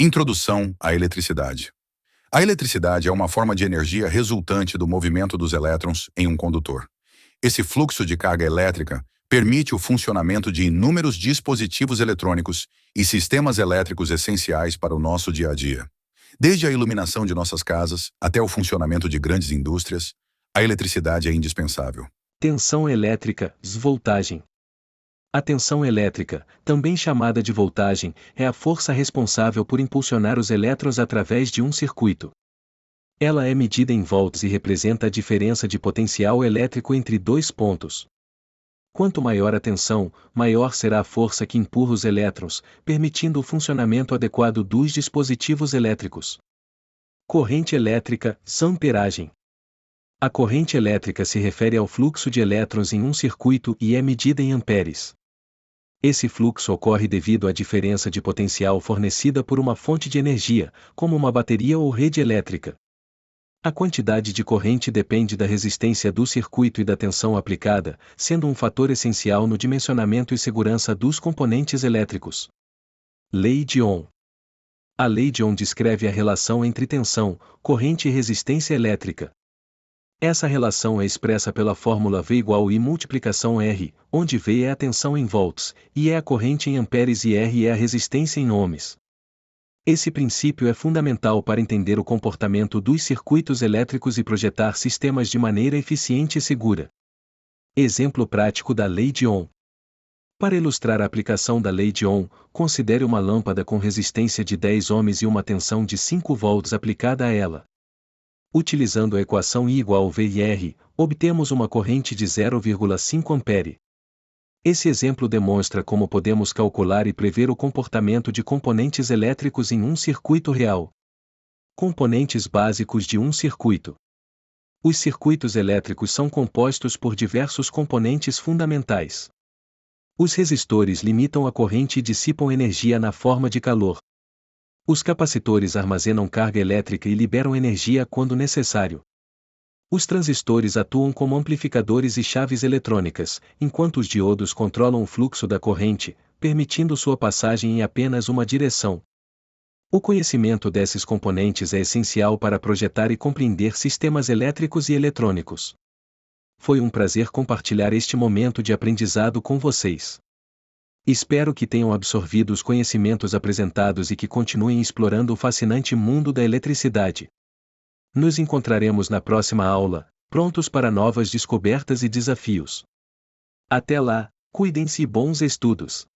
Introdução à eletricidade. A eletricidade é uma forma de energia resultante do movimento dos elétrons em um condutor. Esse fluxo de carga elétrica permite o funcionamento de inúmeros dispositivos eletrônicos e sistemas elétricos essenciais para o nosso dia a dia. Desde a iluminação de nossas casas até o funcionamento de grandes indústrias, a eletricidade é indispensável. Tensão elétrica, voltagem. A tensão elétrica, também chamada de voltagem, é a força responsável por impulsionar os elétrons através de um circuito. Ela é medida em volts e representa a diferença de potencial elétrico entre dois pontos. Quanto maior a tensão, maior será a força que empurra os elétrons, permitindo o funcionamento adequado dos dispositivos elétricos. Corrente elétrica, amperagem. A corrente elétrica se refere ao fluxo de elétrons em um circuito e é medida em amperes. Esse fluxo ocorre devido à diferença de potencial fornecida por uma fonte de energia, como uma bateria ou rede elétrica. A quantidade de corrente depende da resistência do circuito e da tensão aplicada, sendo um fator essencial no dimensionamento e segurança dos componentes elétricos. Lei de Ohm. A lei de Ohm descreve a relação entre tensão, corrente e resistência elétrica. Essa relação é expressa pela fórmula V igual I multiplicação R, onde V é a tensão em volts, I é a corrente em amperes e R é a resistência em ohms. Esse princípio é fundamental para entender o comportamento dos circuitos elétricos e projetar sistemas de maneira eficiente e segura. Exemplo prático da lei de Ohm. Para ilustrar a aplicação da lei de Ohm, considere uma lâmpada com resistência de 10 ohms e uma tensão de 5 volts aplicada a ela. Utilizando a equação I igual V e R, obtemos uma corrente de 0,5 ampere. Esse exemplo demonstra como podemos calcular e prever o comportamento de componentes elétricos em um circuito real. Componentes básicos de um circuito. Os circuitos elétricos são compostos por diversos componentes fundamentais. Os resistores limitam a corrente e dissipam energia na forma de calor. Os capacitores armazenam carga elétrica e liberam energia quando necessário. Os transistores atuam como amplificadores e chaves eletrônicas, enquanto os diodos controlam o fluxo da corrente, permitindo sua passagem em apenas uma direção. O conhecimento desses componentes é essencial para projetar e compreender sistemas elétricos e eletrônicos. Foi um prazer compartilhar este momento de aprendizado com vocês. Espero que tenham absorvido os conhecimentos apresentados e que continuem explorando o fascinante mundo da eletricidade. Nos encontraremos na próxima aula, prontos para novas descobertas e desafios. Até lá, cuidem-se e bons estudos!